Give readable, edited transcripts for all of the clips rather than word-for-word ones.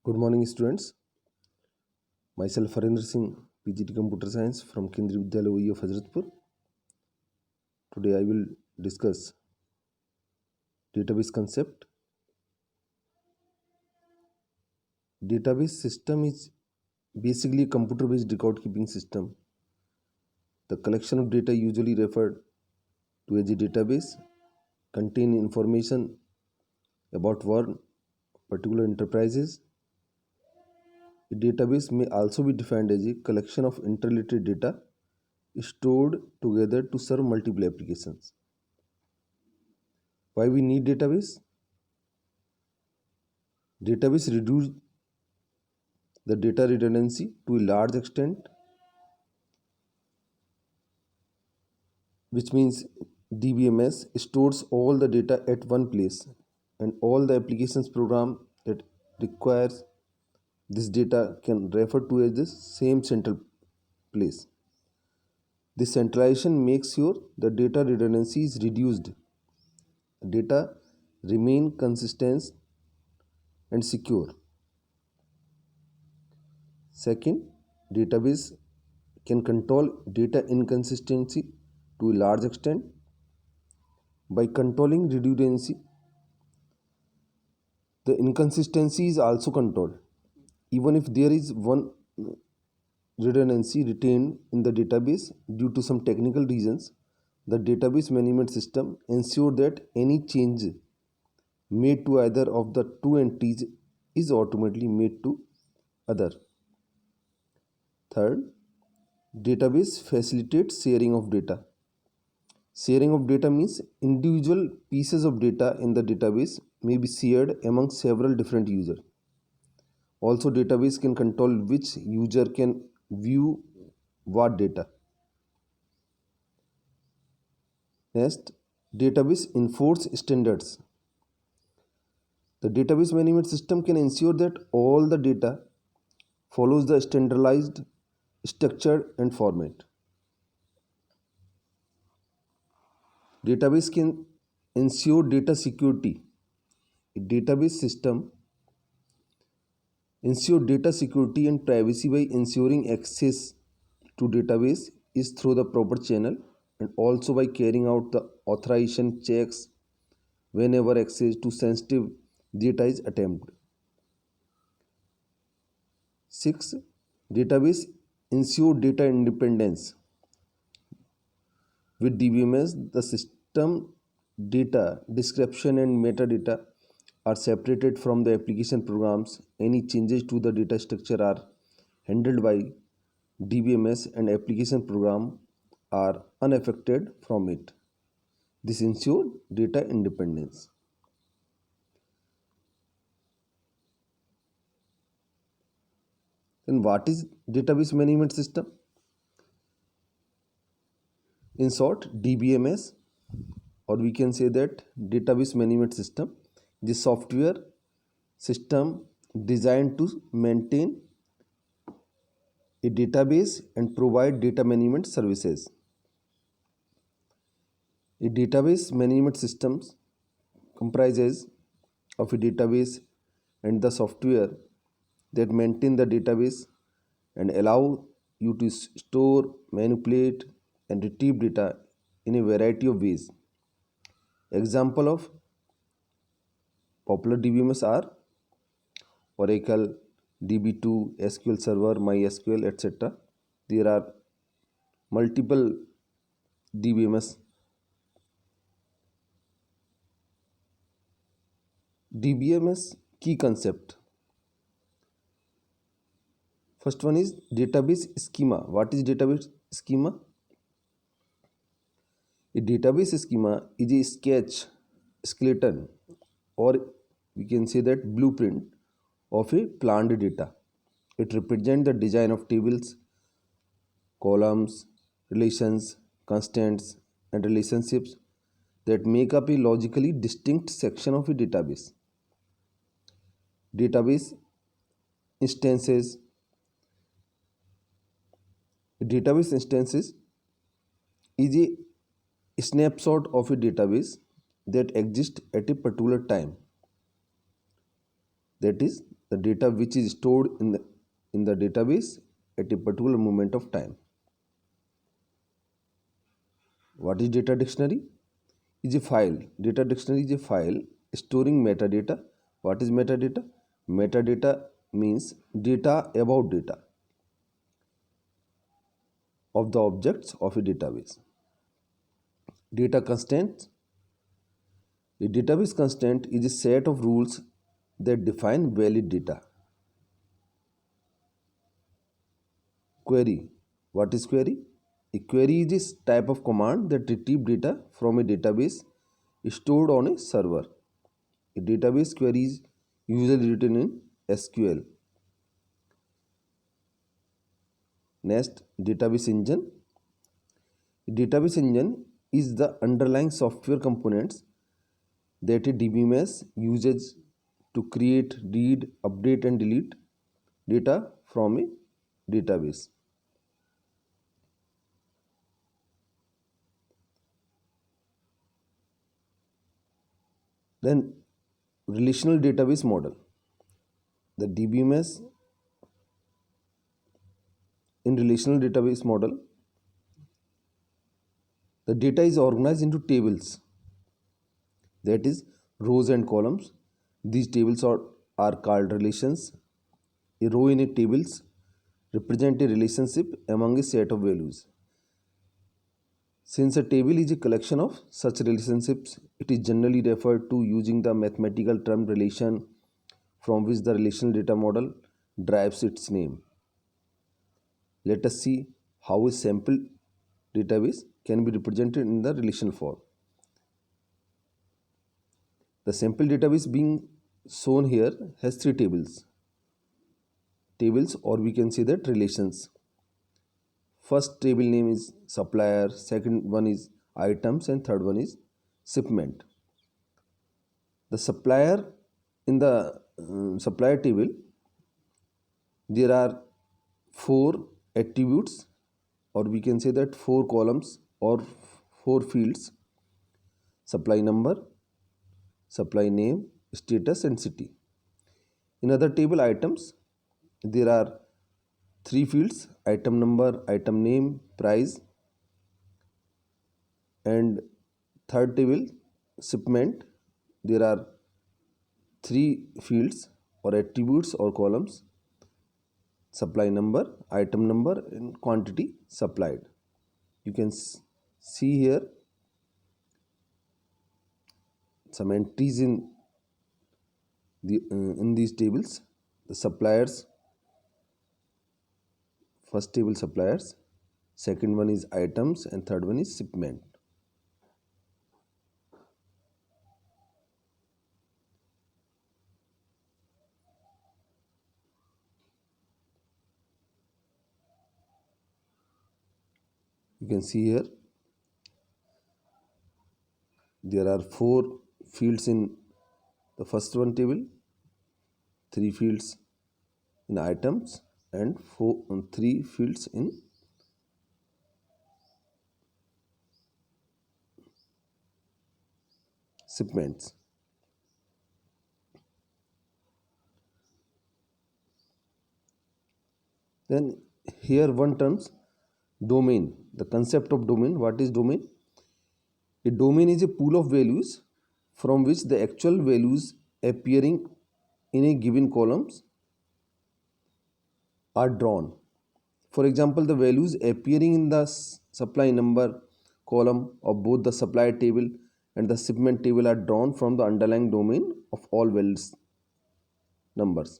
Good morning, students. Myself, Harinder Singh, PGT Computer Science from Kendriya Vidyalaya OE of Hazratpur. Today, I will discuss database concept. Database system is basically a computer-based record-keeping system. The collection of data usually referred to as a database contain information about one particular enterprises. A database may also be defined as a collection of interrelated data stored together to serve multiple applications. Why we need database? Database reduce the data redundancy to a large extent, which means DBMS stores all the data at one place, and all the applications program that requires this data can refer to as the same central place. This centralization makes sure the data redundancy is reduced, data remain consistent and secure. Second, database can control data inconsistency to a large extent. By controlling redundancy, the inconsistency is also controlled. Even if there is one redundancy retained in the database due to some technical reasons, the database management system ensures that any change made to either of the two entities is automatically made to other. Third, database facilitates sharing of data. Sharing of data means individual pieces of data in the database may be shared among several different users. Also, database can control which user can view what data. Next, database enforce standards. The database management system can ensure that all the data follows the standardized structure and format. Database can ensure data security. A database system ensure data security and privacy by ensuring access to database is through the proper channel and also by carrying out the authorization checks whenever access to sensitive data is attempted. 6. Database ensure data independence. With DBMS, the system data description and metadata are separated from the application programs. Any changes to the data structure are handled by DBMS and application program are unaffected from it. This ensures data independence. Then what is database management system? In short, DBMS, or we can say that database management system, the software system designed to maintain a database and provide data management services. A database management system comprises of a database and the software that maintain the database and allow you to store, manipulate and retrieve data in a variety of ways. Example of popular DBMS are Oracle, DB2, SQL Server, MySQL, etc. There are multiple DBMS. DBMS key concept. First one is database schema. What is database schema? A database schema is a sketch, skeleton, or we can say that blueprint of a planned data. It represents the design of tables, columns, relations, constants, and relationships that make up a logically distinct section of a database. Database instances. A database instances is a snapshot of a database that exists at a particular time. That is the data which is stored in the database at a particular moment of time. What is data dictionary? Is a file. Data dictionary is a file storing metadata. What is metadata? Metadata means data about data of the objects of a database. Data constraints. A database constraint is a set of rules that define valid data. Query. What is query? A query is a type of command that retrieves data from a database stored on a server. A database query is usually written in SQL. Next, database engine. A database engine is the underlying software components that a DBMS uses to create, read, update and delete data from a database. Then relational database model. The DBMS in relational database model, the data is organized into tables, that is rows and columns. These tables are called relations. A row in a tables represent a relationship among a set of values. Since a table is a collection of such relationships, it is generally referred to using the mathematical term relation, from which the relational data model derives its name. Let us see how a sample database can be represented in the relational form. The sample database being shown here has three tables, or we can say that relations. First table name is supplier, second one is items, and third one is shipment. The supplier, in the supplier table, there are four attributes, or we can say that four columns or four fields: supply number, supply name, status and city. In other table items, there are three fields: item number, item name, price. And third table shipment, there are three fields or attributes or columns: supply number, item number and quantity supplied. You can see here some entries in these tables. The suppliers, first table suppliers, second one is items and third one is shipment. You can see here there are four fields in the first one table, three fields in items and three fields in shipments. Then here one terms domain. The concept of domain. What is domain? A domain is a pool of values from which the actual values appearing in a given columns are drawn. For example, the values appearing in the supply number column of both the supply table and the shipment table are drawn from the underlying domain of all values numbers.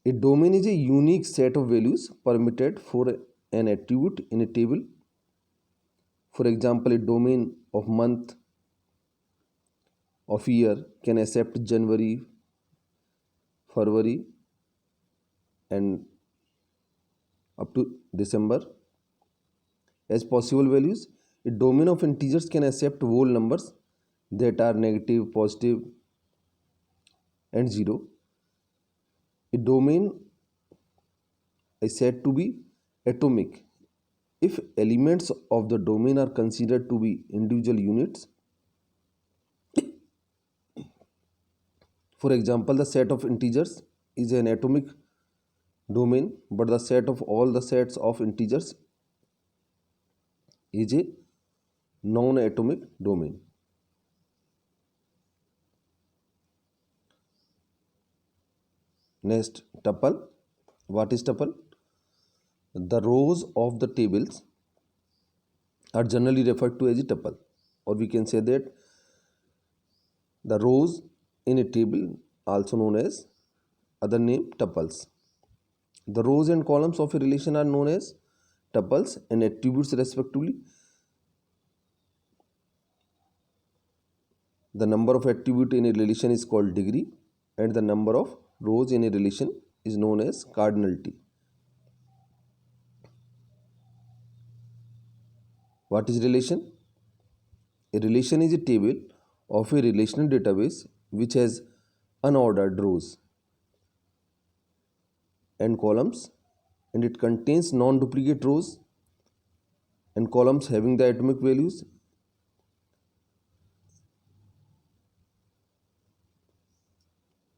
A domain is a unique set of values permitted for an attribute in a table. For example, a domain of month of year can accept January, February and up to December as possible values. A domain of integers can accept whole numbers that are negative, positive and 0. A domain is said to be atomic if elements of the domain are considered to be individual units. For example, the set of integers is an atomic domain, but the set of all the sets of integers is a non-atomic domain. Next, tuple. What is tuple? The rows of the tables are generally referred to as a tuple, or we can say that the rows in a table, also known as other name tuples. The rows and columns of a relation are known as tuples and attributes respectively. The number of attributes in a relation is called degree, and the number of rows in a relation is known as cardinality. What is relation? A relation is a table of a relational database which has unordered rows and columns, and it contains non-duplicate rows and columns having the atomic values.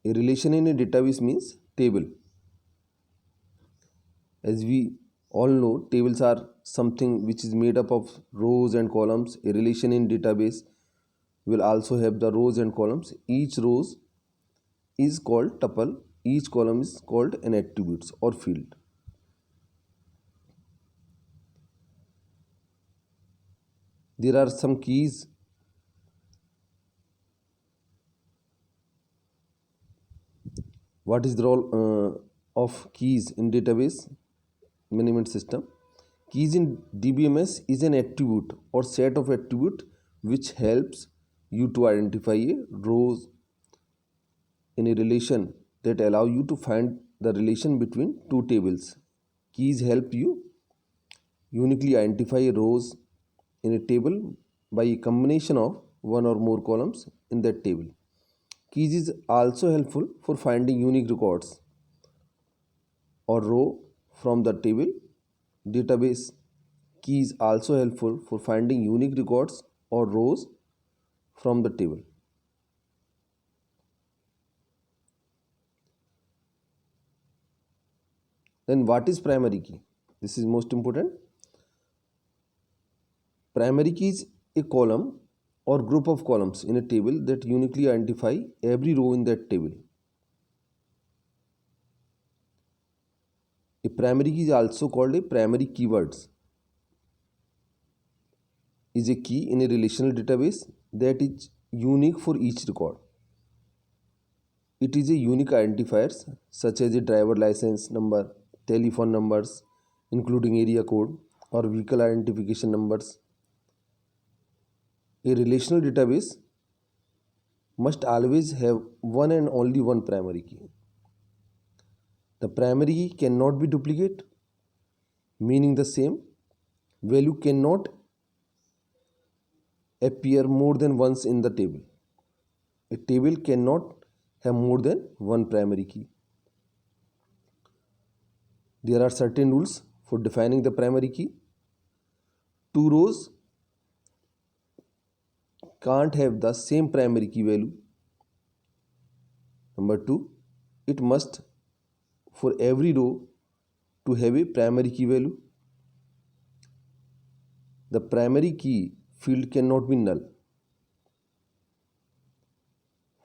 A relation in a database means table. As we all know, tables are something which is made up of rows and columns. A relation in database will also have the rows and columns. Each rows is called tuple. Each column is called an attributes or field. There are some keys. What is the role of keys in database management system? Keys in DBMS is an attribute or set of attribute which helps you to identify a rows in a relation that allow you to find the relation between two tables. Keys help you uniquely identify rows in a table by a combination of one or more columns in that table. Keys is also helpful for finding unique records or row from the table. Database keys also helpful for finding unique records or rows from the table. Then what is primary key? This is most important. Primary key is a column or group of columns in a table that uniquely identify every row in that table. A primary key is also called a primary keywords. Is a key in a relational database that is unique for each record. It is a unique identifiers such as a driver license number, telephone numbers, including area code or vehicle identification numbers. A relational database must always have one and only one primary key. The primary key cannot be duplicate, meaning the same value cannot appear more than once in the table. A table cannot have more than one primary key. There are certain rules for defining the primary key. Two rows can't have the same primary key value. Number two, it must for every row to have a primary key value. The primary key field cannot be null.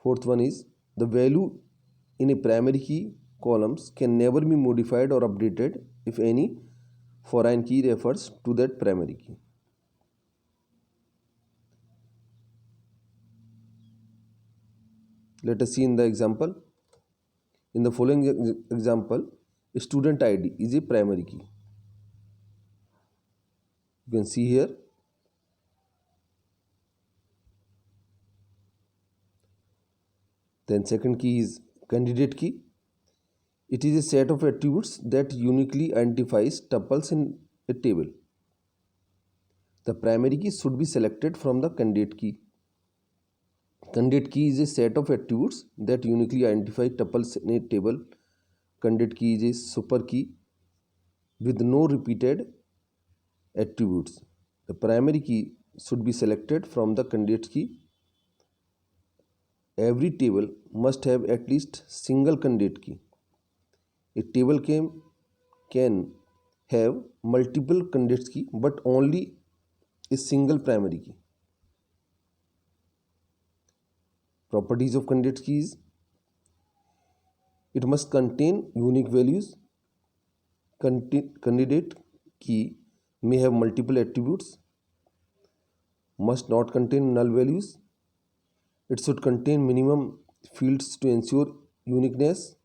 Fourth one is the value in a primary key columns can never be modified or updated if any foreign key refers to that primary key. Let us see in the example. In the following example, student ID is a primary key. You can see here. Then second key is candidate key. It is a set of attributes that uniquely identifies tuples in a table. The primary key should be selected from the candidate key. Candidate key is a set of attributes that uniquely identify tuples in a table. Candidate key is a super key with no repeated attributes. The primary key should be selected from the candidate key. every table must have at least single candidate key. A table can have multiple candidate key but only a single primary key. Properties of candidate keys: it must contain unique values. Candidate key may have multiple attributes. Must not contain null values. It should contain minimum fields to ensure uniqueness.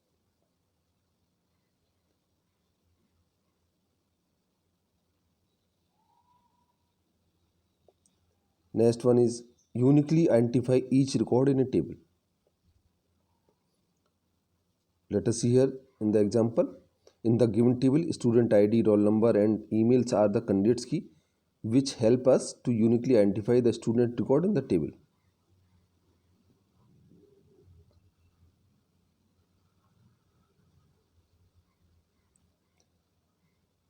Next one is uniquely identify each record in a table. Let us see here in the example. In the given table, student ID, roll number and emails are the candidates key which help us to uniquely identify the student record in the table.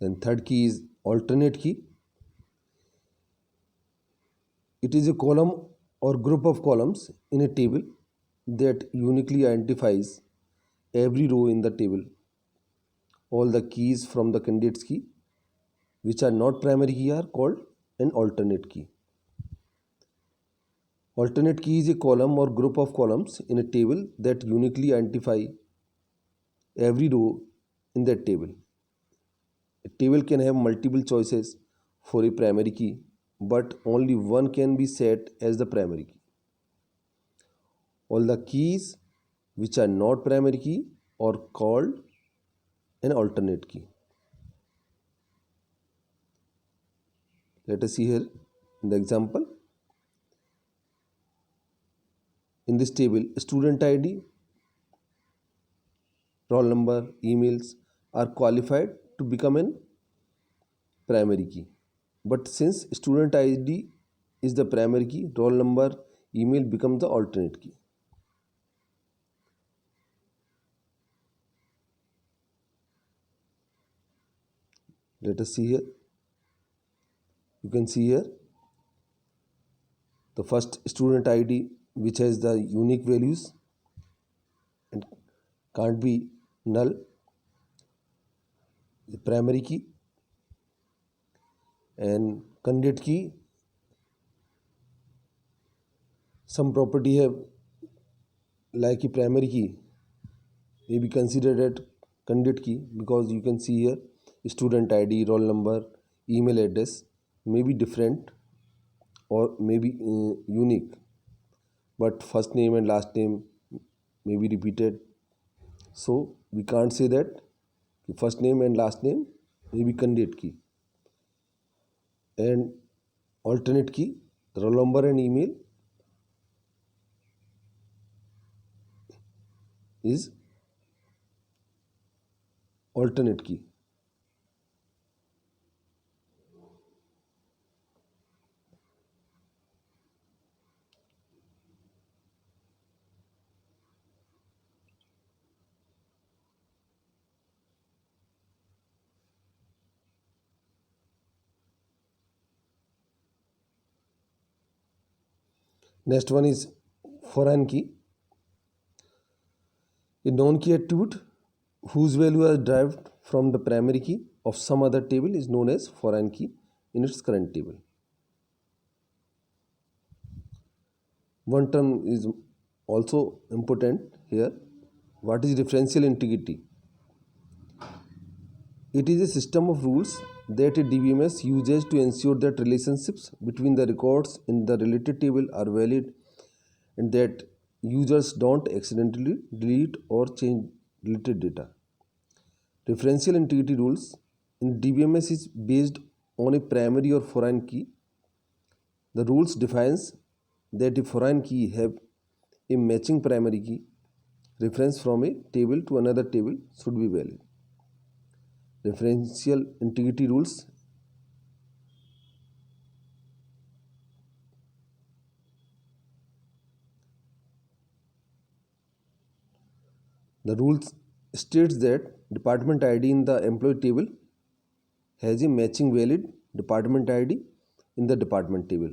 Then third key is alternate key. It is a column or group of columns in a table that uniquely identifies every row in the table. All the keys from the candidates key which are not primary key are called an alternate key. Alternate key is a column or group of columns in a table that uniquely identify every row in that table. A table can have multiple choices for a primary key, but only one can be set as the primary key. All the keys which are not primary key are called an alternate key. Let us see here in the example. In this table, student ID, roll number, emails are qualified to become an primary key. But since student ID is the primary key, roll number, email become the alternate key. Let us see here. You can see here the first student ID which has the unique values and can't be null, the primary key, and candidate key. Some property have like a primary key may be considered as candidate key because you can see here student ID, roll number, email address may be different or may be unique, but first name and last name may be repeated. So we can't say that the first name and last name may be candidate key. And alternate key, roll number and email is alternate key. Next one is foreign key. A known key attribute whose value is derived from the primary key of some other table is known as foreign key in its current table. One term is also important here. What is referential integrity? It is a system of rules that a DBMS uses to ensure that relationships between the records in the related table are valid and that users don't accidentally delete or change related data. Referential integrity rules in DBMS is based on a primary or foreign key. The rules defines that a foreign key have a matching primary key. Reference from a table to another table should be valid. Referential integrity rules the rules states that department ID in the employee table has a matching valid department ID in the department table.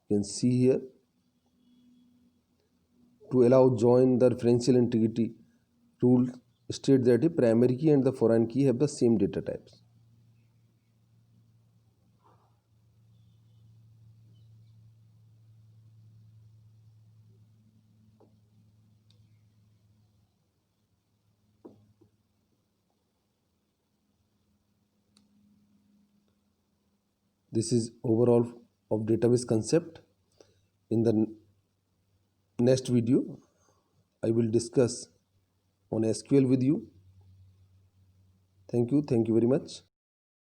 You can see here to allow join the referential integrity rule state that a primary key and the foreign key have the same data types. This is overall of database concept. In the next video, I will discuss on SQL with you. Thank you very much.